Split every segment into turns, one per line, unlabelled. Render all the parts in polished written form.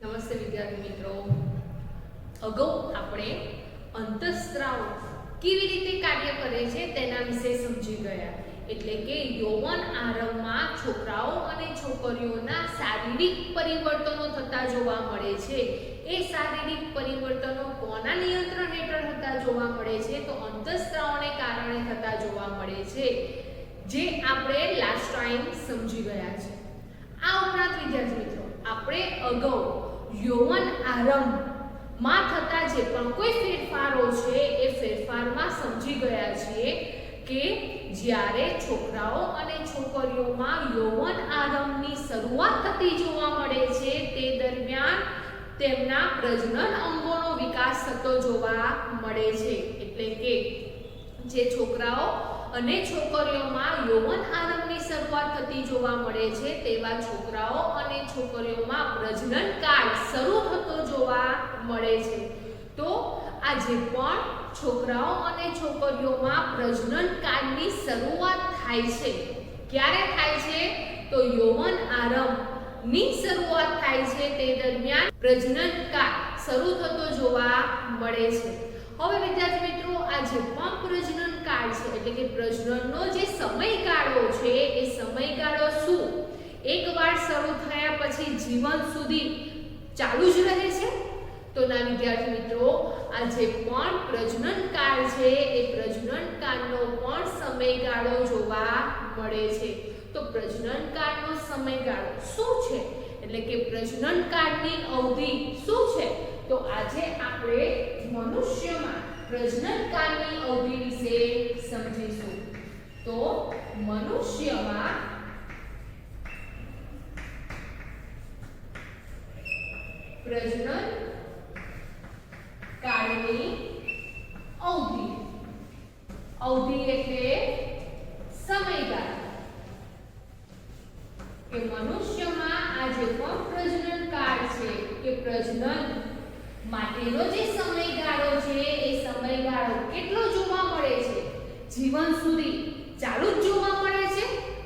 નમસ્તે વિદ્યાર્થી મિત્રો, અગાઉ આપણે અંતઃસ્ત્રાવ કેવી રીતે કાર્ય કરે છે તેના વિશે સમજી ગયા. એટલે કે યૌવન આરંભમાં છોકરાઓ અને છોકરીઓના શારીરિક પરિવર્તનો થતા જોવા મળે છે. એ શારીરિક પરિવર્તનો કોના નિયંત્રણ હેઠળ થતા જોવા મળે છે? તો અંતઃસ્ત્રાવને કારણે થતા જોવા મળે છે, જે આપણે લાસ્ટ ટાઈમ સમજી ગયા છે. આ ઉપરાંત વિદ્યાર્થી મિત્રો, આપણે અગાઉ યૌવન આરંભમાં થતા જે પણ કોઈ ફેરફારો છે એ ફેરફારમાં સમજી ગયા છીએ કે જ્યારે છોકરાઓ અને છોકરીઓમાં યૌવન આરંભની શરૂઆત થતી જોવા મળે છે તે દરમિયાન તેમના પ્રજનન અંગોનો વિકાસ થતો જોવા મળે છે. એટલે કે જે છોકરાઓ અને છોકરીઓમાં યૌવન આરંભની શરૂઆત થતી જોવા મળે છે તેવા છોકરાઓ અને છોકરીઓમાં પ્રજનન કાળ શરૂ થતો જોવા મળે છે. તો આ જે પણ છોકરાઓ અને છોકરીઓમાં પ્રજનન કાળની શરૂઆત થાય છે, ક્યારે થાય છે? તો યૌવન આરંભની શરૂઆત થાય છે તે દરમિયાન પ્રજનન કાળ શરૂ થતો જોવા મળે છે. હવે વિદ્યાર્થી મિત્રો, આ જે પણ પ્રજનન કાળ છે એટલે કે પ્રજનનનો જે સમયગાળો છે એ સમયગાળો શું એકવાર શરૂ થયા પછી જીવન સુધી ચાલુ જ રહે છે? તો ના વિદ્યાર્થી મિત્રો, આ જે પણ પ્રજનન કાળ છે એ પ્રજનન કાળનો પણ સમયગાળો જોવા મળે છે. તો પ્રજનન કાળનો સમયગાળો શું છે એટલે કે પ્રજનન કાળની અવધિ શું છે? તો આજે આપણે મનુષ્યમાં પ્રજનન કાળની અવધિ વિશે સમજીશું. તો મનુષ્યમાં પ્રજનન કાળની અવધિ એટલે સમયગાળો. કે મનુષ્યમાં આ જે પણ પ્રજનન કાળ છે કે પ્રજનન માટેનો જે સમયગાળો છે એ સમયગાળો કેટલો જોવા મળે છે? જીવન સુધી ચાલુ જ જોવા મળે છે?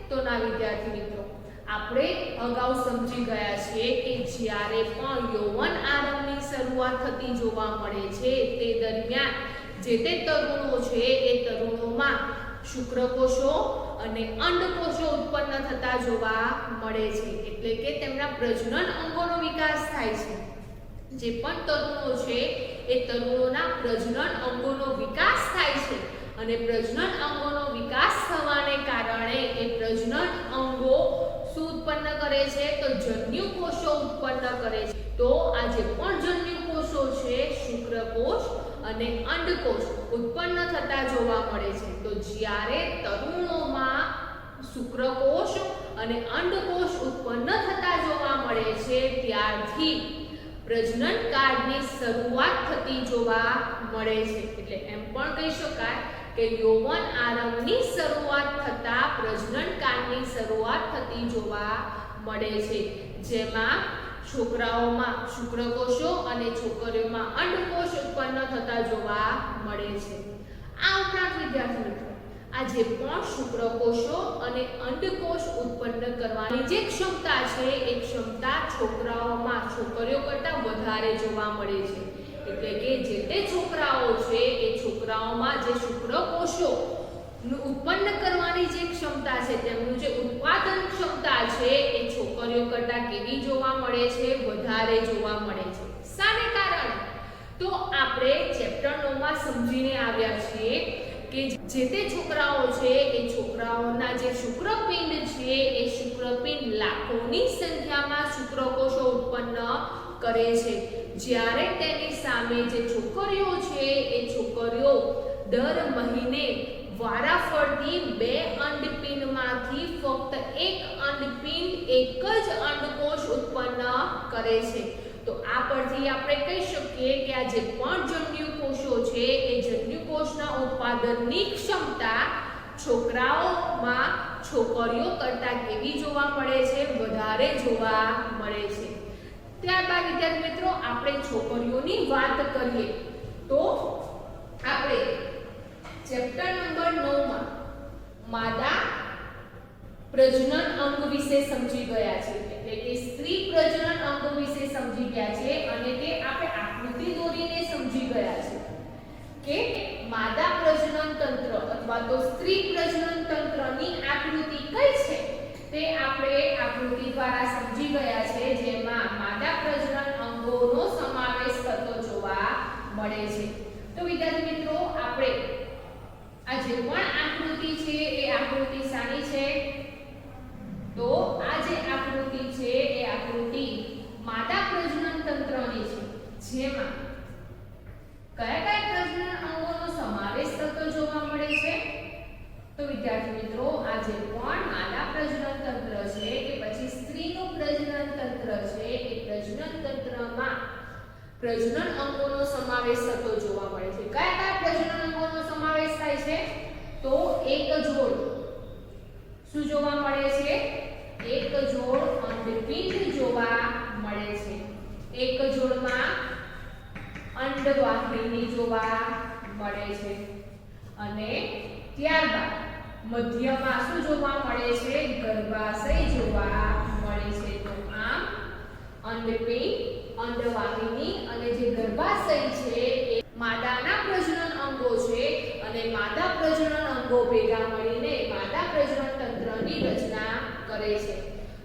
તો ના વિદ્યાર્થી મિત્રો, આપણે અગાઉ સમજી ગયા છીએ કે જ્યારે પણ યૌવન આરંભની શરૂઆત થતી જોવા મળે છે તે દરમિયાન જે તે તરુણો છે એ તરુણોમાં શુક્રકોષો અને અંડકોષો ઉત્પન્ન થતા જોવા મળે છે. એટલે કે તેમના પ્રજનન અંગોનો વિકાસ થાય છે. જે પણ તરુણો છે એ તરુણોના પ્રજનન અંગોનો વિકાસ થાય છે અને પ્રજનન અંગોનો વિકાસ થવાને કારણે એ પ્રજનન અંગો શું ઉત્પન્ન કરે છે? તો જન્યુ કોષો ઉત્પન્ન કરે છે. તો આ જે પણ જન્યુ કોષો છે, શુક્રકોષ અને અંડકોષ ઉત્પન્ન થતા જોવા મળે છે. તો જ્યારે તરુણોમાં શુક્રકોષ અને અંડકોષ ઉત્પન્ન થતા જોવા મળે છે ત્યારથી પ્રજનન કાળની શરૂઆત થતી જોવા મળે છે. એટલે એમ પણ કહી શકાય કે યૌવન આરંભની શરૂઆત થતા પ્રજનન કાળની શરૂઆત થતી જોવા મળે છે, જેમાં છોકરાઓમાં શુક્રકોષો અને છોકરીઓમાં અંડકોષ ઉત્પન્ન થતા જોવા મળે છે. આ ઉપરાંત વિદ્યાર્થી મિત્રો, આ જે પણ શુક્રકોષો અને અંડકોષ ઉત્પન્ન કરવાની જે ક્ષમતા છે એ ક્ષમતા છોકરાઓમાં છોકરીઓ કરતાં વધારે જોવા મળે છે. એટલે કે જે તે છોકરાઓ છે એ છોકરાઓમાં જે શુક્રકોષો ઉત્પન્ન કરવાની જે ક્ષમતા છે, તેમનું જે ઉત્પાદન ક્ષમતા છે એ છોકરીઓ કરતાં કેવી જોવા મળે છે? વધારે જોવા મળે છે. શાને કારણે? તો આપણે ચેપ્ટર 9 માં સમજીને આવ્યા છીએ કે જે તે છોકરાઓ છે એ છોકરાઓના જે શુક્રપિંડ છે એ શુક્રપિંડ લાખોની સંખ્યામાં શુક્રકોષો ઉત્પન્ન કરે છે. જ્યારે તેની સામે જે છોકરીઓ છે એ છોકરીઓ દર મહિને વારાફરતી 2 અંડપિંડમાંથી ફક્ત 1 અંડપિંડ એક જ અંડકોષ ઉત્પન્ન કરે છે. તો આ પરથી આપણે કહી શકીએ કે આ જે પણ જન્યુકોષો છે એ જન્યુકોષના ઉત્પાદનની ક્ષમતા છોકરાઓમાં છોકરીઓ કરતાં કેવી જોવા મળે છે? વધારે જોવા મળે છે. ત્યારબાદ વિદ્યાર્થી મિત્રો, આપણે છોકરીઓની વાત કરીએ તો આપણે ચેપ્ટર નંબર 9 માં માદા પ્રજનન અંગ વિશે સમજી ગયા છે. એટલે એટલે કે સ્ત્રી પ્રજનન અંગો વિશે સમજી ગયા છે અને તે આપણે આકૃતિ દોરીને સમજી ગયા છે કે માદા પ્રજનન તંત્ર અથવા તો સ્ત્રી પ્રજનન તંત્રની આકૃતિ કઈ છે તે આપણે આકૃતિ દ્વારા સમજી ગયા છે, જેમાં માદા પ્રજનન અંગોનો સમાવેશ થતો જોવા મળે છે. તો વિદ્યાર્થી મિત્રો, આપણે આ જે પણ આકૃતિ છે એ આકૃતિ શાની છે? તો આ જે આકૃતિ છે એ આકૃતિ માદા પ્રજનન તંત્રની છે, જેમાં કયા કયા પ્રજનન અંગોનો સમાવેશ થતો જોવા મળે છે? તો વિદ્યાર્થી મિત્રો, આ જે પણ માદા પ્રજનન તંત્ર છે કે પછી સ્ત્રીનું પ્રજનન તંત્ર છે એ પ્રજનન તંત્રમાં પ્રજનન અંગોનો સમાવેશ થતો જોવા મળે છે. કયા કયા પ્રજનન અંગોનો સમાવેશ થાય છે? તો એક જોડ શું જોવા મળે છે? એક જોડ અંડપિંડ જોવા મળે છે. એક જોડમાં અંડવાહિની જોવા મળે છે અને ત્યારબાદ મધ્યમાં શું જોવા મળે છે? ગર્ભાશય જોવા મળે છે. તો આમ અંડપિંડ, અંડવાહિની અને જે ગર્ભાશય છે એ માદાના પ્રજનન અંગો છે અને માદા પ્રજનન અંગો ભેગા મળીને માદા પ્રજનન તંત્રની રચના કરે છે.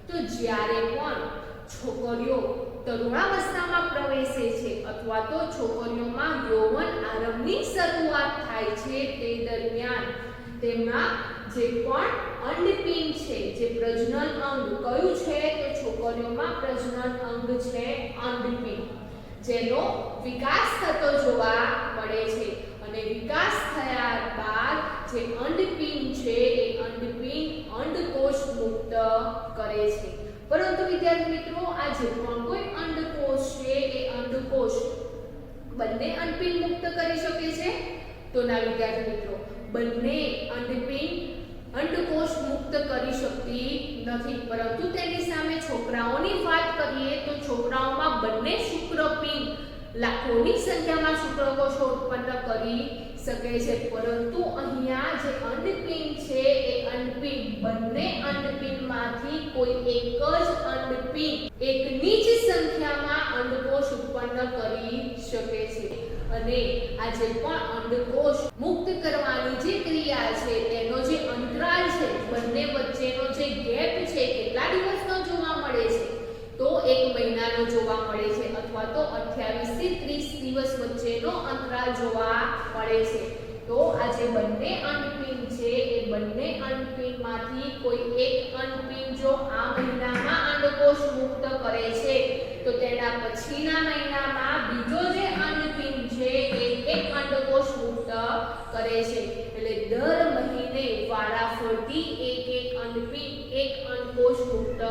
તો જ્યારે પણ છોકરીઓ તરુણાવસ્થામાં પ્રવેશે છે અથવા તો છોકરીઓમાં યૌવન આરંભની શરૂઆત થાય છે, તે દરમિયાન તેમના જે પણ અંડપિંડ છે, જે પ્રજનન અંગ કયું છે? તો છોકરીઓમાં પ્રજનન અંગ છે અંડપિંડ, જેનો વિકાસ થતો જોવા મળે છે અને વિકાસ થયા બાદ જે અંડપિંડ છે એ અંડપિંડ અંડકોષ મુક્ત કરે છે. પરંતુ વિદ્યાર્થી મિત્રો, આ જે પણ કોઈ અંડકોષ છે એ અંડકોષ બંને અંડપિંડ મુક્ત કરી શકે છે? તો ના વિદ્યાર્થી મિત્રો, બંને અંડપિંડ અંડકોષ મુક્ત કરી શકતી નથી. પરંતુ તેની સામે છોકરાઓની વાત કરીએ તો છોકરાઓમાં બંને શુક્રપિંડ લાખોની સંખ્યામાં શુક્રકોષો ઉત્પન્ન કરી શકે છે. પરંતુ અહીંયા જે અંડપિંડ છે એ અંડપિંડ બંને અંડપિંડમાંથી કોઈ એક જ અંડપિંડ એકની જ સંખ્યામાં અંડકોષ ઉત્પન્ન કરી શકે છે અને આ જે પણ અંડકોષ મુક્ત કરવાની જે ક્રિયા છે તેનો જે અંતરાલ છે, બંને વચ્ચેનો જે ગેપ છે, કેટલા દિવસનો જોવા મળે છે? તો 1 મહિનાનો જોવા મળે છે અથવા તો 28 થી 30 દિવસ વચ્ચેનો અંતરાલ જોવા મળે છે. તો આ જે બંને અંડપિંડ છે એ બંને અંડપિંડમાંથી કોઈ એક અંડપિંડ જો આ મહિનામાં અંડકોષ મુક્ત કરે છે તો તેના પછીના મહિનામાં બીજો જે અંડપિંડ છે એ એક અંડકોષ મુક્ત કરે છે. એટલે દર મહિને વારાફરતી એક અંડપિંડ એક અંડકોષ મુક્ત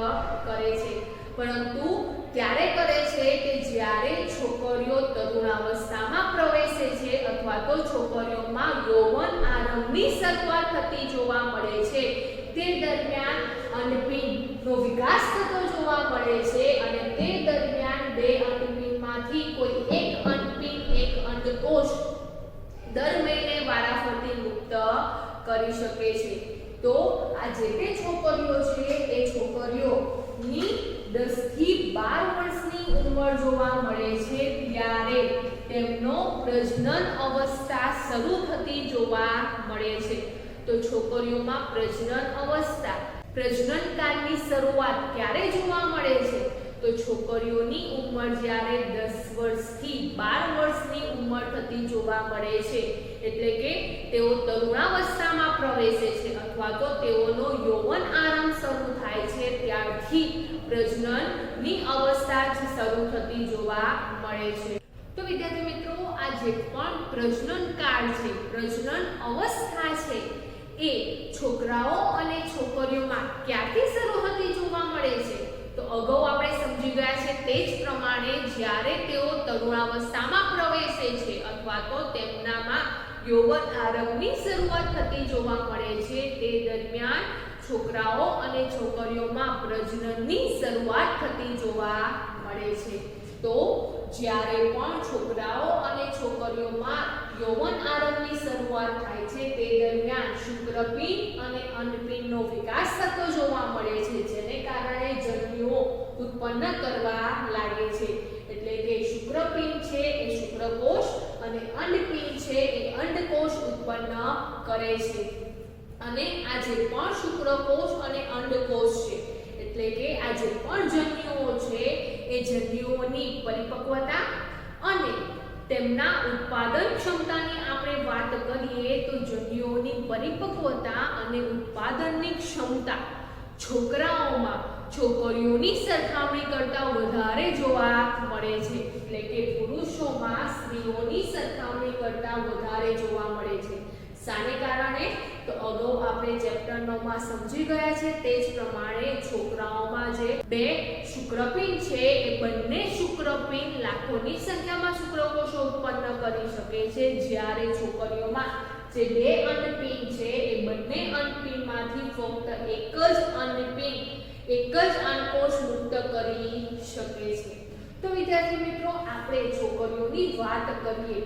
કરે છે. પરંતુ ત્યારે કરે છે કે જ્યારે છોકરીઓ તરુણાવસ્થામાં પ્રવેશે છે અથવા તો છોકરીઓમાં યૌવન આરંભની શરૂઆત થતી જોવા મળે છે, તે દરમિયાન અંડપિંડનો વિકાસ થતો જોવા મળે છે અને તે દરમિયાન બે અંડપિંડમાંથી કોઈ એક અંડપિંડ એક અંડકોષ દર મહિને વારાફરતી મુક્ત કરી શકે છે. તો આ જે તે છોકરીઓ છે એ છોકરીઓની 10 થી 12 વર્ષની ઉંમર જોવા મળે છે ત્યારે તેમનો પ્રજનન અવસ્થા શરૂ થતી જોવા મળે છે. તો છોકરીઓમાં પ્રજનન અવસ્થા, પ્રજનન કાળની શરૂઆત ક્યારે જોવા મળે છે? તો છોકરીઓની ઉંમર જ્યારે 10 વર્ષથી 12 વર્ષની ઉંમર થતી જોવા મળે છે, એટલે કે તેઓ તરુણાવસ્થામાં પ્રવેશે છે અથવા તો તેઓનો યૌવન આરંભ શરૂ થાય છે, ત્યારથી પ્રજનનની અવસ્થા જ શરૂ થતી જોવા મળે છે. તો વિદ્યાર્થી મિત્રો, આ જે પણ પ્રજનન કાળ છે, પ્રજનન અવસ્થા છે એ છોકરાઓ અને છોકરીઓમાં ક્યાંથી શરૂ થતી જોવા મળે છે? તો અગાઉ આપણે સમજી ગયા છે તે જ પ્રમાણે જ્યારે તેઓ તરુણાવસ્થામાં પ્રવેશે છે અથવા તો તેમનામાં યૌવન આરંભની શરૂઆત થતી જોવા મળે છે, તે દરમિયાન છોકરાઓ અને છોકરીઓમાં પ્રજનનની શરૂઆત થતી જોવા મળે છે. તો જ્યારે પણ છોકરાઓ અને છોકરીઓમાં યૌવન આરંભની શરૂઆત થાય છે, તે દરમિયાન શુક્રપિંડ અને અંડપિંડનો વિકાસ થતો જોવા મળે છે, જેને કારણે જન્યુઓ ઉત્પન્ન કરવા લાગે છે. એટલે કે શુક્રપિંડ છે એ શુક્રકોષ અને અંડપિંડ છે એ અંડકોષ ઉત્પન્ન કરે છે. અને આ જે પણ શુક્રકોષ અને અંડકોષ છે એટલે કે આ જે પણ જન્યુઓ છે એ જન્યુઓની પરિપક્વતા અને તેમના ઉત્પાદન ક્ષમતાની આપણે વાત કરીએ તો જન્યુઓની પરિપક્વતા અને ઉત્પાદનની ક્ષમતા છોકરાઓમાં છોકરીઓની સરખામણી કરતાં વધારે જોવા મળે છે. એટલે કે પુરુષોમાં સ્ત્રીઓની સરખામણી કરતાં વધારે જોવા મળે છે. શાને કારણે? તો અગાઉ આપણે ચેપ્ટર 9 માં સમજી ગયા છે તે જ પ્રમાણે છોકરાઓમાં જે બે શુક્રપિંડ છે એ બંને શુક્રપિંડ લાખોની સંખ્યામાં શુક્રકોષો ઉત્પન્ન કરી શકે છે, જ્યારે છોકરીઓમાં જે બે અંડપિંડ છે એ બંને અંડપિંડમાંથી ફક્ત એક જ અંડકોષ મુક્ત કરી શકે છે. તો વિદ્યાર્થી મિત્રો, આપણે છોકરીઓની વાત કરીએ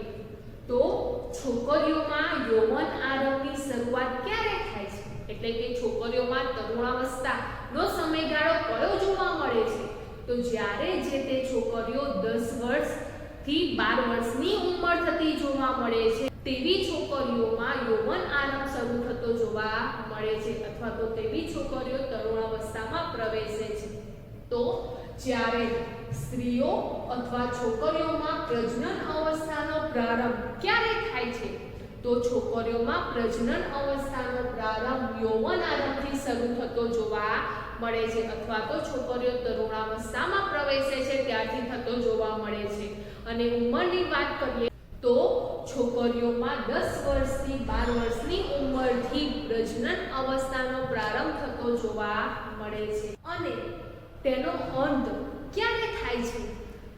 તો છોકરીઓમાં યૌવન આરંભની શરૂઆત ક્યારે થાય છે? એટલે કે છોકરીઓમાં તરુણાવસ્થાનો સમયગાળો કયો જોવા મળે છે? તો જ્યારે જે તે છોકરીઓ 10 વર્ષથી 12 વર્ષની ઉંમર થતી જોવા મળે છે તેવી છોકરીઓમાં યૌવન આરંભ શરૂ થતો જોવા મળે છે, અથવા તો તેવી છોકરીઓ તરુણાવસ્થામાં પ્રવેશે છે. તો જ્યારે સ્ત્રીઓ અથવા છોકરીઓમાં પ્રજનન અવસ્થાનો પ્રારંભ ક્યારે થાય છે? તો છોકરીઓમાં પ્રજનન અવસ્થાનો પ્રારંભ યૌવન આરંભથી શરૂ થતો જોવા મળે છે, અથવા તો છોકરીઓ તરુણાવસ્થામાં પ્રવેશે છે ત્યારથી થતો જોવા મળે છે. અને ઉંમરની વાત કરીએ તો છોકરીઓમાં 10 વર્ષથી 12 વર્ષની ઉંમરથી પ્રજનન અવસ્થાનો પ્રારંભ થતો જોવા મળે છે. અને તેનો અંત ક્યારે થાય છે?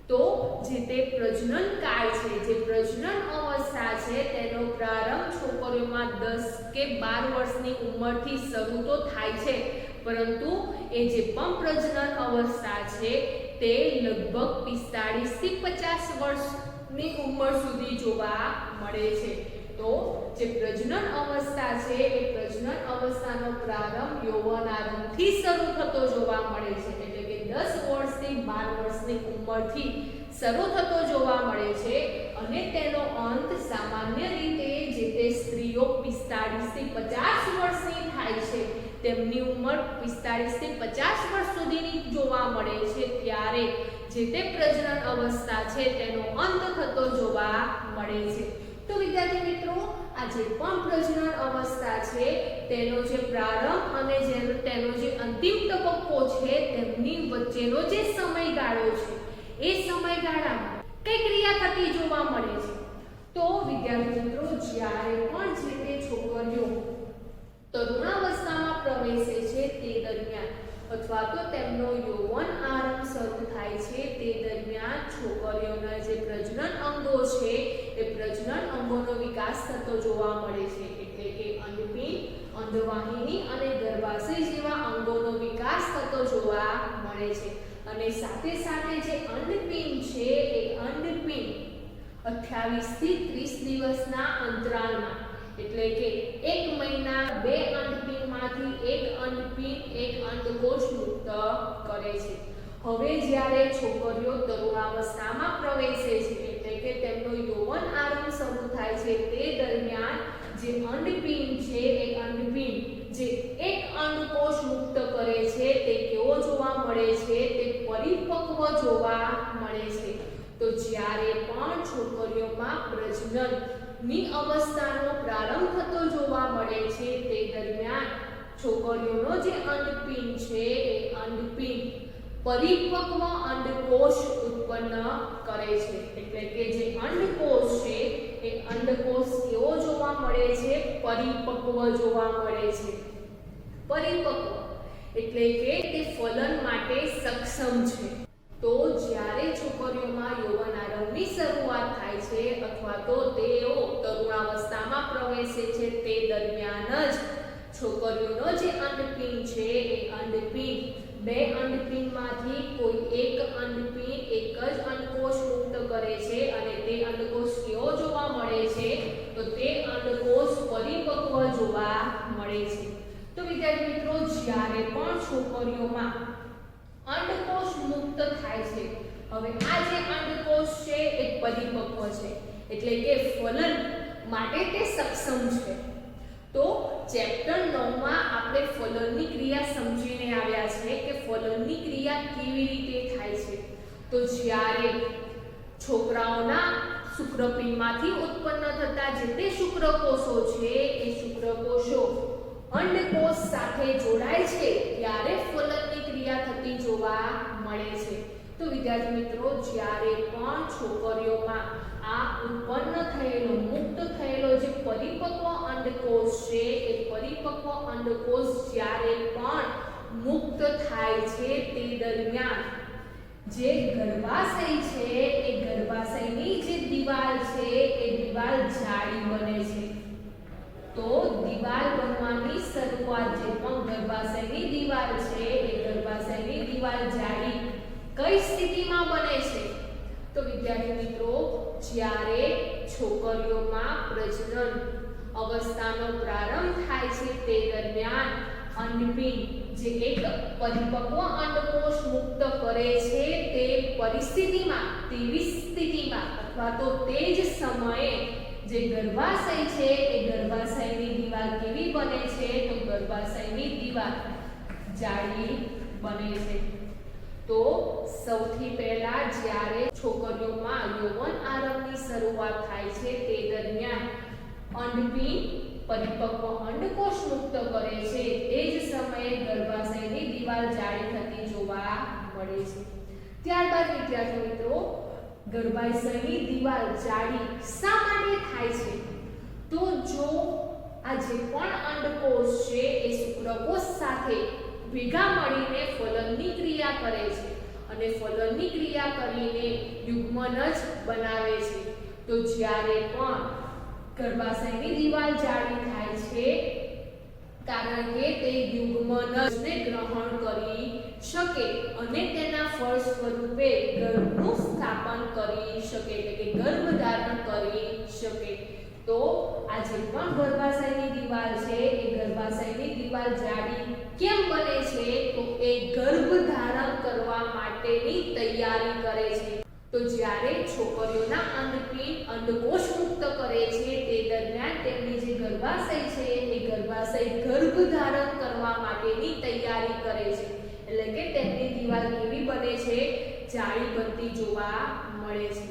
તો જે તે પ્રજનન કાળ છે, જે પ્રજનન અવસ્થા છે તેનો પ્રારંભ છોકરીઓમાં 10 કે 12 વર્ષની ઉંમરથી શરૂ તો થાય છે, પરંતુ એ જે પણ પ્રજનન અવસ્થા છે તે લગભગ 45 થી 50 વર્ષની ઉંમર સુધી જોવા મળે છે. તો જે પ્રજનન અવસ્થા છે એ પ્રજનન અવસ્થાનો પ્રારંભ યૌવન આરંભથી શરૂ થતો જોવા મળે છે. એટલે કે 10 વર્ષથી 12 વર્ષની ઉંમરથી શરૂ થતો જોવા મળે છે અને તેનો અંત સામાન્ય રીતે જે તે સ્ત્રીઓ 45 થી 50 વર્ષની થાય છે, તેમની ઉંમર 45 થી 50 વર્ષ સુધીની જોવા મળે છે, ત્યારે જે તે પ્રજનન અવસ્થા છે તેનો અંત થતો જોવા મળે છે. તો વિદ્યાર્થી મિત્રો, આ જે પણ પ્રજનન અવસ્થા છે તેનો જે પ્રારંભ અને તેનો જે અંતિમ તબક્કો છે તેમની વચ્ચેનો જે સમયગાળો છે એ સમયગાળામાં કઈ ક્રિયા થતી જોવા મળે છે? તો વિદ્યાર્થી મિત્રો, જ્યારે પણ જે તે છોકરીઓ તરુણાવસ્થામાં પ્રવેશે છે તે દરમિયાન અથવા તો તેમનો યૌવન આરંભ શરૂ થાય છે તે દરમિયાન છોકરીઓના જે પ્રજનન અંગો છે એ પ્રજનન અંગોનો વિકાસ થતો જોવા મળે છે. એટલે કે અંડપિંડ, અંડવાહિની અને ગર્ભાશય જેવા અંગોનો વિકાસ થતો જોવા મળે છે. અને સાથે સાથે જે અંડપિંડ છે એ અંડપિંડ 28 થી 30 દિવસના અંતરાલમાં, એટલે કે 1 મહિના 2 અંડપિંડમાંથી એક અંડકોષ મુક્ત કરે છે. હવે જ્યારે છોકરીઓ તરુણાવસ્થામાં પ્રવેશે છે એટલે કે તેમનો યૌવન આરંભ શરૂ થાય છે તે દરમિયાન જે અંડપિંડ છે એ અંડપિંડ જે એક અંડકોષ મુક્ત કરે છે તે કેવો જોવા મળે છે? તે પરિપક્વ જોવા મળે છે. તો જ્યારે પણ છોકરીઓમાં પ્રજનનની અવસ્થાનો પ્રારંભ થતો જોવા મળે છે તે દરમિયાન છોકરીઓનો જે અંડપિંડ છે એ અંડપિંડ પરિપક્વ અંડકોષ ઉત્પન્ન કરે છે. એટલે કે જે અંડકોષ છે એ અંડકોષ કેવો જોવા મળે છે? પરિપક્વ જોવા મળે છે. પરિપક્વ એટલે કે તે ફલન માટે સક્ષમ છે. તો જ્યારે છોકરીઓમાં યૌવન આરંભની શરૂઆત થાય છે અથવા તો તેઓ તરુણાવસ્થામાં પ્રવેશે છે તે દરમિયાન જ છોકરીઓનો જે અંડપિંડ છે એ અંડપિંડ 2 અંડપિંડમાંથી કોઈ એક અંડપિંડ એક જ અંડકોષ મુક્ત કરે છે અને તે અંડકોષ કેવો જોવા મળે છે? તો તે અંડકોષ પરિપક્વ જોવા મળે છે. તો વિદ્યાર્થી મિત્રો, જ્યારે પણ છોકરીઓમાં અંડકોષ મુક્ત થાય છે. હવે આ જે અંડકોષ છે એ પરિપક્વ છે, એટલે કે ફલન માટે તે સક્ષમ છે. તો ચેપ્ટર 9 માં આપણે ફલનની ક્રિયા સમજીને આવ્યા છે કે ફલનની ક્રિયા કેવી રીતે થાય છે. તો જ્યારે છોકરાઓના શુક્રપિંડમાંથી ઉત્પન્ન થતા જે તે શુક્રકોષો છે એ શુક્રકોષો અંડકોષ સાથે જોડાય છે ત્યારે ફલનની ક્રિયા થતી જોવા મળે છે. તો વિદ્યાર્થી મિત્રો, જ્યારે પણ છોકરીઓમાં આ ઉત્પન્ન થયેલો મુક્ત થયેલો જે પરિપક્વ અંડકોષ છે એ પરિપક્વ અંડકોષ જ્યારે પણ મુક્ત થાય છે તે દરમિયાન જે ગર્ભાશય છે એ ગર્ભાશયની જે દિવાલ છે એ દિવાલ જાડી બને છે. તો દિવાલ બનવાની શરૂઆત જે પણ ગર્ભાશયની દિવાલ છે એ ગર્ભાશયની દિવાલ જાડી કઈ સ્થિતિમાં બને છે? તો વિદ્યાર્થી મિત્રો, જ્યારે છોકરીઓમાં પ્રજનન અવસ્થાનો પ્રારંભ થાય છે તે દરમિયાન અંડપિંડ જે એક પરિપક્વ અંડકોષ મુક્ત કરે છે તે પરિસ્થિતિમાં, તેવી સ્થિતિમાં અથવા તો તે જ સમયે જે ગર્ભાશય છે એ ગર્ભાશયની દિવાલ કેવી બને છે? તો ગર્ભાશયની દિવાલ જાડી બને છે. તો સૌથી પહેલા જ્યારે છોકરીઓમાં યૌવન આરંભની શરૂઆત થાય છે તે દરમિયાન અંડપિંડ પરિપક્વ અંડકોષ મુક્ત કરે છે, તે જ સમયે ગર્ભાશયની દિવાલ જાડી થતી જોવા મળે છે. ત્યારબાદ વિદ્યાર્થી મિત્રો, ગર્ભાશયની દિવાલ જાડી શા માટે થાય છે? તો જો આ જે પણ અંડકોષ છે એ શુક્રકોષ સાથે ભેગા મળીને ફલનની ક્રિયા કરે છે અને ફલનની ક્રિયા કરીને યુગ્મનજ બનાવે છે. તો જ્યારે પણ ગર્ભાશયની દિવાલ જાડી થાય છે કારણ કે તે યુગ્મનજને ગ્રહણ કરી શકે અને તેના ફળ સ્વરૂપે ગર્ભનું સ્થાપન કરી શકે, એટલે કે ગર્ભ ધારણ કરી શકે. તો આ જે પણ ગર્ભાશયની દિવાલ છે એ ગર્ભાશયની દિવાલ જાડી કેમ બને છે? તો એ ગર્ભ ધારણ કરવા માટેની તૈયારી કરે છે. તો જ્યારે છોકરીઓના અંડપિંડ અંડકોષ મુક્ત કરે છે તે દરમિયાન તેમની જે ગર્ભાશય છે એ ગર્ભાશય ગર્ભ ધારણ કરવા માટેની તૈયારી કરે છે, એટલે કે તેમની દિવાલ કેવી બને છે? જાડી બનતી જોવા મળે છે.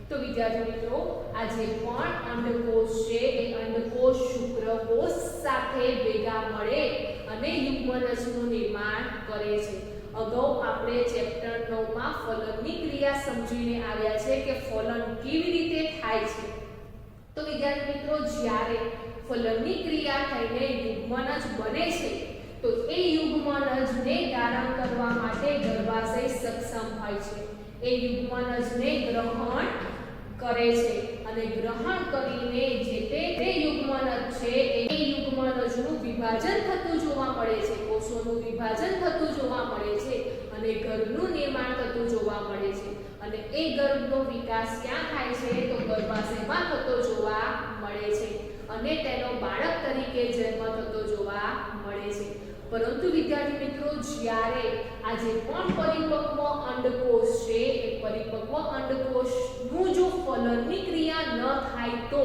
તો વિદ્યાર્થી મિત્રો, આ જે પણ અંડકોષ છે એ અંડકોષ શુક્રકોષ સાથે ભેગા મળે અને યુગ્મનજનું નિર્માણ કરે છે. અગાઉ આપણે ચેપ્ટર 9 માં ફલનની ક્રિયા સમજીને આવ્યા છે કે ફલન કેવી રીતે થાય છે. તો વિદ્યાર્થી મિત્રો, જ્યારે ફલનની ક્રિયા થઈને યુગ્મનજ બને છે તો એ યુગ્મનજને ધારણ કરવા માટે ગર્ભાશય સક્ષમ હોય છે. એ યુગ્મનજને ગ્રહણ કરે છે અને ગ્રહણ કરીને જે તે યુગ્મનજ છે એ યુગ્મનજનું વિભાજન થતું જોવા મળે છે, કોષોનું વિભાજન થતું જોવા મળે છે અને ગર્ભનું નિર્માણ થતું જોવા મળે છે. અને એ ગર્ભનો વિકાસ ક્યાં થાય છે? તો ગર્ભાશયમાં થતો જોવા મળે છે અને તેનો બાળક તરીકે જન્મ થતો જોવા મળે છે. પરંતુ વિદ્યાર્થી મિત્રો, જ્યારે આ જે પણ પરિપક્વ અંડકોષ છે એ પરિપક્વ અંડકોષનું જો ફલનની ક્રિયા ન થાય તો,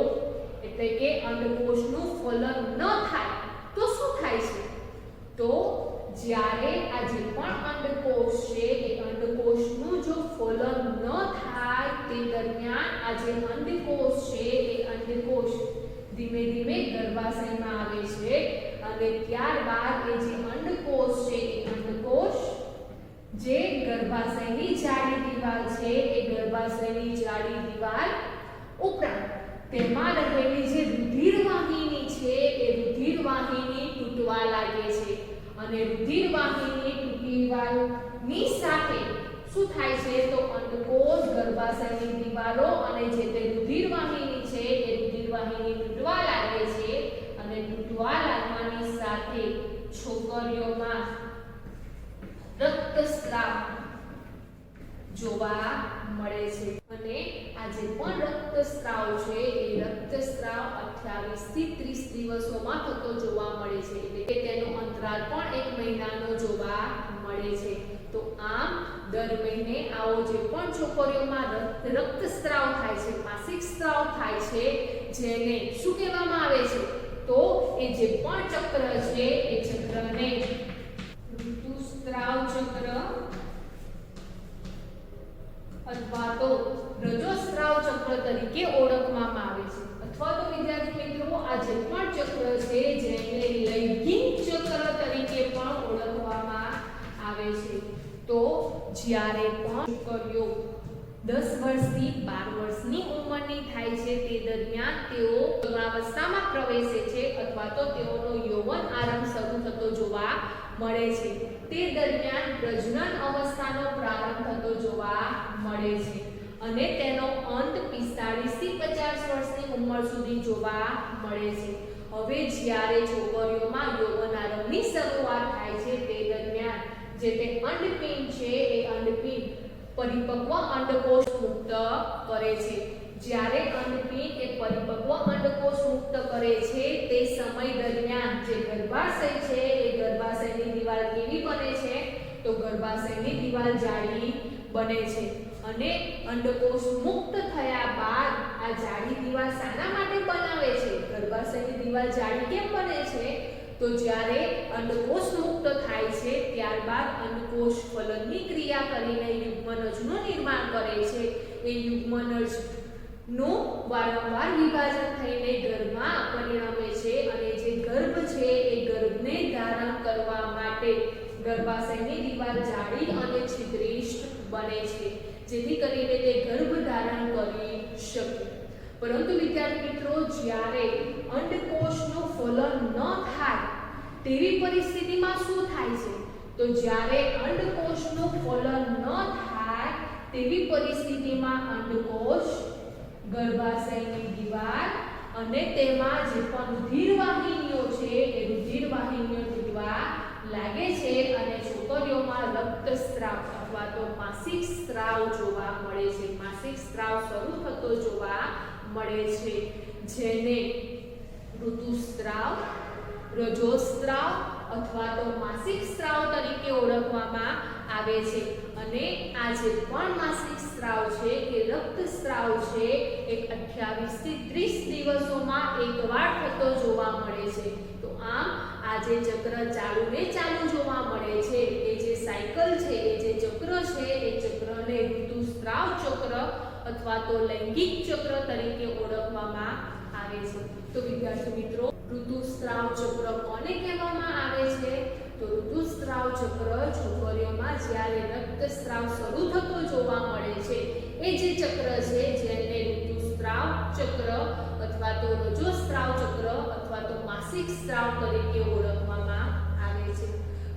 એટલે કે અંડકોષનું ફલન ન થાય તો શું થાય છે? તો જ્યારે આ જે પણ અંડકોષ છે એ અંડકોષનું જો ફલન ન થાય તે દરમિયાન આ જે અંડકોષ છે એ અંડકોષ ધીમે ધીમે ગર્ભાશયમાં આવે છે અને ત્યારબાદ એ જે અંડકોષ છે એ અંડકોષ જે ગર્ભાશયની જાડી દિવાલ છે એ ગર્ભાશયની જાડી દિવાલ ઉપરાંત તેમાં રહેલી જે રુધિરવાહિની છે એ રુધિરવાહિની તૂટવા લાગે છે અને રુધિરવાહિની તૂટવાની સાથે શું થાય છે? તો અંડકોષ ગર્ભાશયની દિવાલો અને જે તે રુધિરવાહિની છે એ રુધિરવાહિની તૂટવા લાગે છે અને તૂટવા લાગવાની સાથે છોકરીઓમાં રક્તસ્રાવ જોવા મળે છે અને આ જે પણ રક્તસ્રાવ છે એ રક્તસ્રાવ 28 થી 30 દિવસોમાં થતો જોવા મળે છે, એટલે કે તેનો અંતરાલ પણ 1 મહિનાનો જોવા મળે છે. તો આમ દર મહિને આવો જે પણ છોકરીઓમાં રક્તસ્રાવ થાય છે, માસિક સ્ત્રાવ થાય છે, જેને શું કહેવામાં આવે છે? તો એ જે પણ ચક્ર છે એ ચક્રને ઋતુસ્રાવ ચક્ર અથવા તો રજોસ્રાવ ચક્ર તરીકે ઓળખવામાં આવે છે। અથવા તો વિદ્યાર્થી મિત્રો આ જે પણ ચક્ર છે જેને લૈંગિક ચક્ર તરીકે પણ ઓળખવામાં આવે છે। તો જ્યારે પણ છોકરીઓ 10 વર્ષથી 12 વર્ષની ઉંમરની થાય છે તે દરમિયાન તેઓ યુવાવસ્થામાં પ્રવેશે છે અથવા તો તેઓનો યૌવન આરંભ શરૂ થતો જોવા મળે છે। તે દરમિયાન પ્રજનન અવસ્થાનો પ્રારંભ થતો જોવા મળે છે અને તેનો અંત 45 થી 50 વર્ષની ઉંમર સુધી જોવા મળે છે। હવે જ્યારે છોકરીઓમાં યૌવન આરંભની શરૂઆત થાય છે તે દરમિયાન જે તે અંડપિંડ છે એ અંડપિંડ પરિપક્વ અંડકોષ મુક્ત કરે છે। જ્યારે અંડપિંડ એ પરિપક્વ અંડકોષ મુક્ત કરે છે તે સમય દરમિયાન જે ગર્ભાશય છે એ ગર્ભાશયની દીવાલ કેવી બને છે? તો ગર્ભાશયની દીવાલ જાડી બને છે અને અંડકોષ મુક્ત થયા બાદ આ જાડી દીવાલ શાના માટે બનાવે છે? ગર્ભાશયની દીવાલ જાડી કેમ બને છે? તો જ્યારે અંડકોષ મુક્ત થાય છે ત્યારબાદ અંડકોષ ફલનની ક્રિયા કરીને યુગ્મનજનું નિર્માણ કરે છે। એ યુગ્મનજનું વારંવાર વિભાજન થઈને ગર્ભમાં પરિણમે છે અને જે ગર્ભ છે એ ગર્ભને ધારણ કરવા માટે ગર્ભાશયની દીવાલ જાડી અને છિદ્રિષ્ટ બને છે જેથી કરીને તે ગર્ભ ધારણ કરી શકે। પરંતુ વિદ્યાર્થી મિત્રો જ્યારે અંડકોષનું ફલન ન થાય તેવી પરિસ્થિતિમાં શું થાય છે? તો જ્યારે અંડકોષનું ફલન ન થાય તેવી પરિસ્થિતિમાં અંડકોષ ગર્ભાશયની દીવાલ અને તેમાં જે પણ રુધિરવાહિનીઓ છે એ રુધિરવાહિનીઓ તૂટવા લાગે છે અને છોકરીઓમાં રક્તસ્રાવ અથવા તો માસિક સ્ત્રાવ જોવા મળે છે। માસિક સ્ત્રાવ શરૂ થતો જોવા મળે છે જેને ઋતુસ્રાવ, રજોસ્રાવ અથવા તો માસિક સ્ત્રાવ તરીકે ઓળખવામાં આવે છે। અને આ જે પણ માસિક સ્ત્રાવ છે કે રક્તસ્રાવ છે એ 28 થી 30 દિવસોમાં એકવાર થતો જોવા મળે છે। તો આમ આ જે ચક્ર ચાલુ જોવા મળે છે એ જે સાયકલ છે એ જે ચક્ર છે એ ચક્રને ઋતુસ્રાવ ચક્ર અથવા તો લૈંગિક ચક્ર તરીકે ઓળખવામાં આવે છે। તો વિદ્યાર્થી મિત્રો ઋતુસ્રાવ ચક્ર કોને કહેવામાં આવે છે? તો ઋતુસ્રાવ ચક્ર છોકરીઓમાં જ્યારે રક્તસ્રાવ શરૂ થતો જોવા મળે છે એ જે ચક્ર છે જેને ઋતુસ્રાવ ચક્ર અથવા તો રજોસ્રાવ ચક્ર અથવા તો માસિક સ્ત્રાવ તરીકે ઓળખવામાં આવે છે।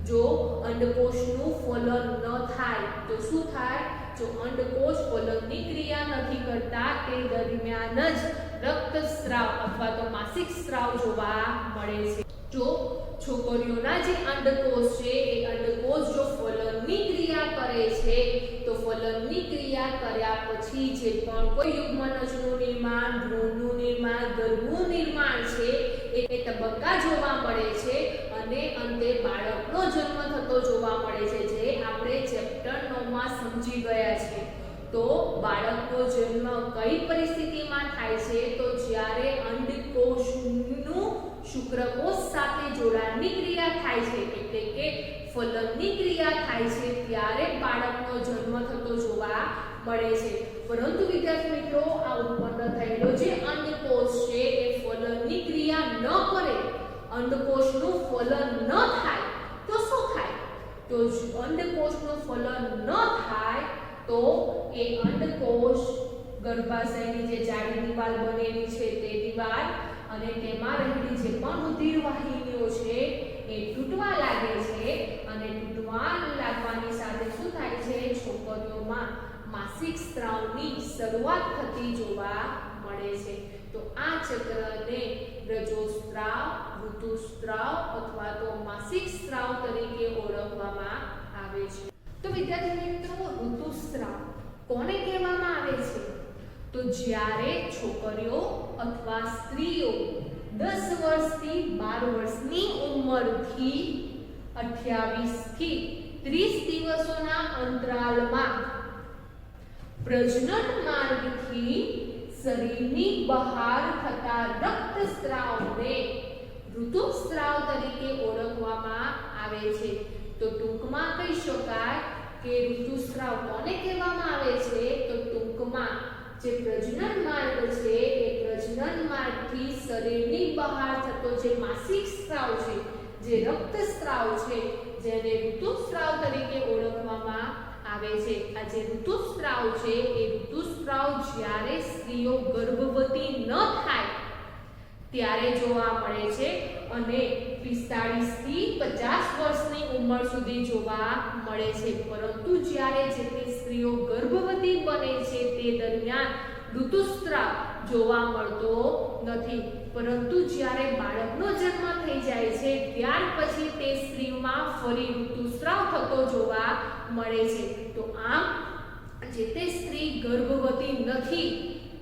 જો અંડકોષનું ફલન ન થાય તો શું થાય? જો અંડકોષ ફલનની ક્રિયા નથી કરતા તે દરમિયાન જ રક્તસ્રાવ અથવા તો માસિક સ્ત્રાવ જોવા મળે છે। જો છોકરીઓના જે અંડકોષ છે એ અંડકોષ જો ફલનની ક્રિયા કરે છે તો ફલનની ક્રિયા કર્યા પછી જે પણ કોઈ યુગ્મનજનું નિર્માણ, ભ્રૂણનું નિર્માણ, ગર્ભનું નિર્માણ છે એ તબક્કા જોવા મળે છે અને અંતે બાળકનો જન્મ થતો જોવા મળે છે જે આપણે ચેપ્ટર 9 માં સમજી ગયા છે। તો બાળકનો જન્મ કઈ પરિસ્થિતિમાં થાય છે? તો જ્યારે અંડકોષનું શુક્રકોષ સાથે જોડાણની ક્રિયા થાય છે એટલે કે ફલનની ક્રિયા થાય છે ત્યારે બાળકનો જન્મ થતો જોવા મળે છે। પરંતુ વિદ્યાર્થી મિત્રો આ ઉત્પન્ન થયેલો જે અંડકોષ છે એ ફલનની ક્રિયા ન કરે, અંડકોષનું ફલન ન થાય તો શું થાય? તો અંડકોષનું ફલન ન થાય તો એ અંડકોષ ગર્ભાશયની જે જાડી દીવાલ બનેલી છે તે દીવાલ અને તેમાં રહેલી જે પણ રુધિરવાહિનીઓ છે એ તૂટવા લાગે છે અને તૂટવા લાગવાની સાથે શું થાય છે? છોકરીઓમાં માસિક સ્ત્રાવની શરૂઆત થતી જોવા મળે છે। તો આ ચક્રને રજોસ્ત્રાવ, ઋતુસ્ત્રાવ અથવા તો માસિક સ્ત્રાવ તરીકે ઓળખવામાં આવે છે। તો વિદ્યાર્થી મિત્રો ઋતુસ્રાવ કોને કહેવામાં આવે છે? તો જ્યારે છોકરીઓ અથવા સ્ત્રીઓ 10 વર્ષથી 12 વર્ષની ઉંમરથી 28 થી 30 દિવસોના અંતરાલમાં પ્રજનન માર્ગથી શરીરની બહાર થતા રક્તસ્રાવને ઋતુસ્રાવ તરીકે ઓળખવામાં આવે છે. તો ટૂંકમાં કહી શકાય કે ઋતુસ્રાવ કોને કહેવામાં આવે છે? તો ટૂંકમાં જે પ્રજનન માર્ગ છે એ પ્રજનન માર્ગથી શરીરની બહાર થતો જે માસિક સ્રાવ છે, જે રક્તસ્રાવ છે, જેને ઋતુસ્રાવ તરીકે ઓળખવામાં આવે છે. આ જે ઋતુસ્રાવ છે એ ઋતુસ્રાવ જ્યારે સ્ત્રીઓ ગર્ભવતી ન થાય ત્યારે જોવા મળે છે અને 45 થી 50 વર્ષની ઉંમર સુધી જોવા મળે છે. પરંતુ જ્યારે જે સ્ત્રીઓ ગર્ભવતી બને છે તે દરમિયાન ઋતુસ્રાવ જોવા મળતો નથી. પરંતુ જ્યારે બાળકનો જન્મ થઈ જાય છે ત્યાર પછી તે સ્ત્રીમાં ફરી ઋતુસ્રાવ થતો જોવા મળે છે. તો આમ જે તે સ્ત્રી ગર્ભવતી નથી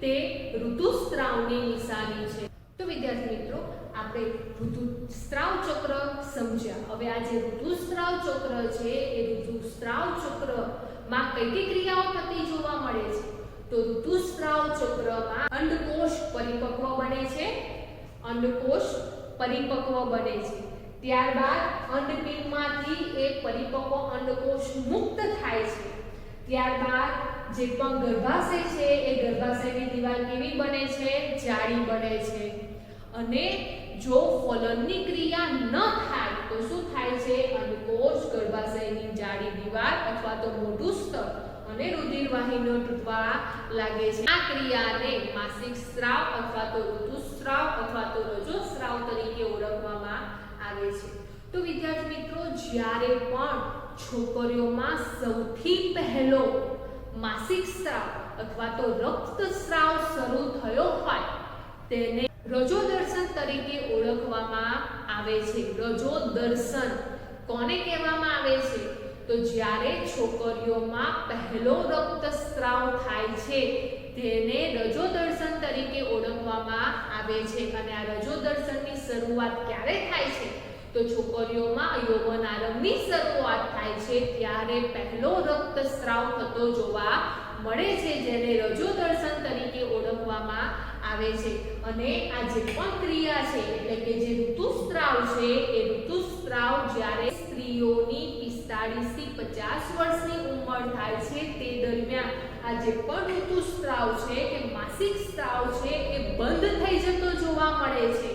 તે ઋતુસ્રાવની નિશાની છે. તો વિદ્યાર્થી મિત્રો, આપણે ઋતુસ્રાવ ચક્ર સમજ્યા. હવે આ જે ઋતુસ્રાવ ચક્ર છે એ ઋતુસ્રાવ ચક્રમાં કઈ કઈ ક્રિયાઓ થતી જોવા મળે છે? તો ઋતુસ્રાવ ચક્રમાં અંડકોષ પરિપક્વ બને છે. અંડકોષ પરિપક્વ બને છે. ત્યારબાદ અંડપીંડમાંથી એ પરિપક્વ અંડકોષ મુક્ત થાય છે. ત્યારબાદ જે પણ ગર્ભાશય છે એ ગર્ભાશયની દીવાલ કેવી બને છે? જાડી બને છે. અને જો ફલનની ક્રિયા ન થાય તો શું થાય છે? અંડકોષ ગર્ભાશયની જાડી દીવાલ અથવા તો મોટું સ્તર અને રુધિરવાહિનીઓ તૂટવા લાગે છે. આ ક્રિયાને માસિક સ્રાવ અથવા તો ઋતુસ્રાવ અથવા તો રજોસ્રાવ તરીકે ઓળખવામાં આવે છે. તો વિદ્યાર્થી મિત્રો, જ્યારે પણ છોકરીઓમાં સૌથી પહેલો માસિક સ્રાવ અથવા તો રક્તસ્રાવ શરૂ થયો હોય તેને રજોદર્શન તરીકે ઓળખવામાં આવે છે. રજોદર્શન કોને કહેવામાં આવે છે? તો જ્યારે છોકરીઓમાં પહેલો રક્તસ્રાવ થાય છે તેને રજોદર્શન તરીકે ઓળખવામાં આવે છે. અને આ રજોદર્શનની શરૂઆત ક્યારે થાય છે? તો છોકરીઓમાં યૌવન આરંભની શરૂઆત થાય છે ત્યારે પહેલો રક્તસ્રાવ થતો જોવા મળે છે, જેને રજોદર્શન તરીકે ઓળખવામાં આવે છે. અને આ જે પણ ક્રિયા છે એટલે કે જે ઋતુસ્રાવ છે એ ઋતુસ્રાવ જ્યારે સ્ત્રીઓની 45 થી 50 વર્ષની ઉંમર થાય છે તે દરમિયાન આ જે પણ ઋતુસ્રાવ છે કે માસિક સ્રાવ છે એ બંધ થઈ જતો જોવા મળે છે,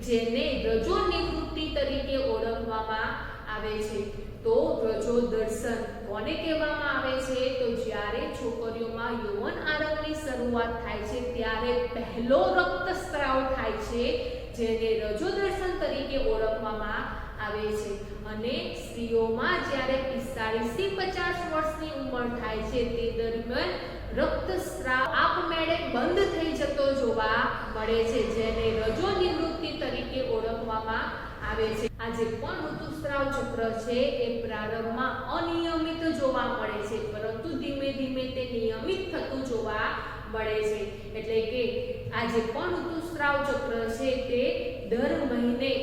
જેને રજો નિવૃત્તિ તરીકે ઓળખવામાં આવે છે. તો રજોદર્શન કોને કહેવામાં આવે છે? તો જ્યારે છોકરીઓમાં યૌવન આરંભની શરૂઆત થાય છે ત્યારે પહેલો રક્તસ્રાવ થાય છે, જેને રજોદર્શન તરીકે ઓળખવામાં આવે છે. અને સ્ત્રીઓમાં જ્યારે 45 થી 50 વર્ષની ઉંમર થાય છે તે દરમિયાન રક્તસ્રાવ આપમેળે બંધ થઈ જતો જોવા મળે છે, જેને રજો નિવૃત્તિ તરીકે ઓળખવામાં આવે છે. આ જે પણ ઋતુસ્રાવ ચક્ર છે એ પ્રારંભમાં અનિયમિત જોવા મળે છે, પરંતુ ધીમે ધીમે તે નિયમિત થતું જોવા મળે છે. એટલે કે આ જે પણ ઋતુસ્રાવ ચક્ર છે તે દર મહિને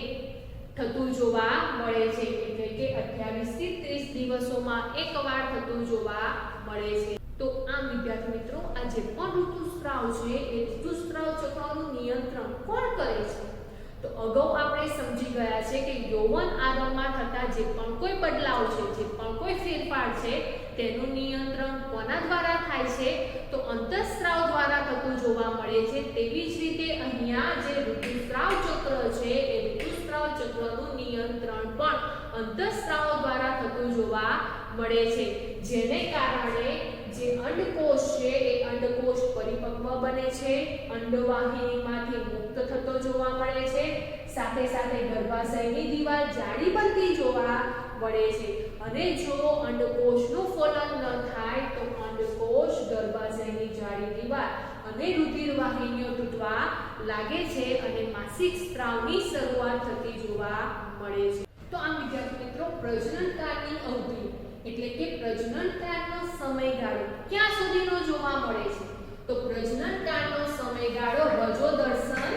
થતું જોવા મળે છે. એટલે કે 28 થી 30 દિવસોમાં એકવાર થતું જોવા મળે છે. તો આમ વિદ્યાર્થી મિત્રો, આ જે પણ ઋતુસ્રાવ છે એ ઋતુસ્રાવ ચક્રનું નિયંત્રણ કોણ કરે છે? તો અગાઉ આપણે સમજી ગયા છે કે યૌવન આરંભમાં થતા જે પણ કોઈ બદલાવ છે, જે પણ કોઈ ફેરફાર છે તેનું નિયંત્રણ કોના દ્વારા થાય છે? તો અંતઃસ્રાવ દ્વારા થતું જોવા મળે છે. તેવી જ રીતે અહીંયા જે ઋતુસ્રાવ ચક્ર છે એ ઋતુસ્રાવ ચક્રનું નિયંત્રણ પણ અંતઃસ્રાવ દ્વારા થતું જોવા મળે છે, જેને કારણે જે અંડકોષ છે એ અંડકોષ પરિપક્વ બને છે, અંડવાહિનીમાંથી મુક્ત થતો જોવા મળે છે, સાથે સાથે ગર્ભાશયની દીવાલ જાડી બનતી જોવા મળે છે. અને જો અંડકોષનું ફલન ન થાય તો અંડકોષ ગર્ભાશયની જાડી દીવાલ અને રુધિરવાહિનીઓ તૂટવા લાગે છે અને માસિક સ્ત્રાવની શરૂઆત થતી જોવા મળે છે. તો આમ વિદ્યાર્થી મિત્રો, પ્રજનનકાળની અવધિ એટલે કે પ્રજનનકાળનો સમયગાળો ક્યાં સુધીનો જોવા મળે છે? તો પ્રજનનકાળનો સમયગાળો રજોદર્શન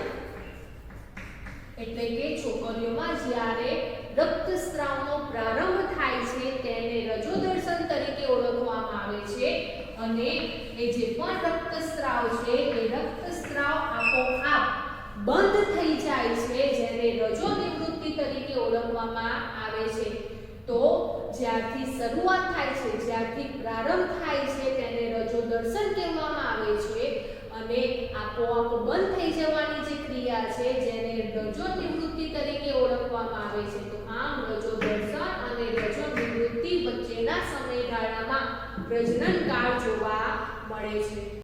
એટલે કે છોકરીઓમાં જ્યારે રક્તસ્રાવનો પ્રારંભ થાય છે તેને આવે છે અને એ જે પણ રક્તસ્રાવ છે એ રક્તસ્રાવ આપોઆપ બંધ થઈ જાય છે જેને રજો નિવૃત્તિ તરીકે ઓળખવામાં આવે છે તો જ્યારથી શરૂઆત થાય છે જ્યારથી પ્રારંભ થાય છે તેને રજો દર્શન કહેવામાં આવે છે અને આપોઆપ બંધ થઈ જવાની જે ક્રિયા છે જેને રજો નિવૃત્તિ તરીકે ઓળખવામાં આવે છે તો આમ રજો દર્શન અને રજો નિવૃત્તિ વચ્ચેના સમયગાળામાં પ્રજનન કાળ જોવા મળે છે।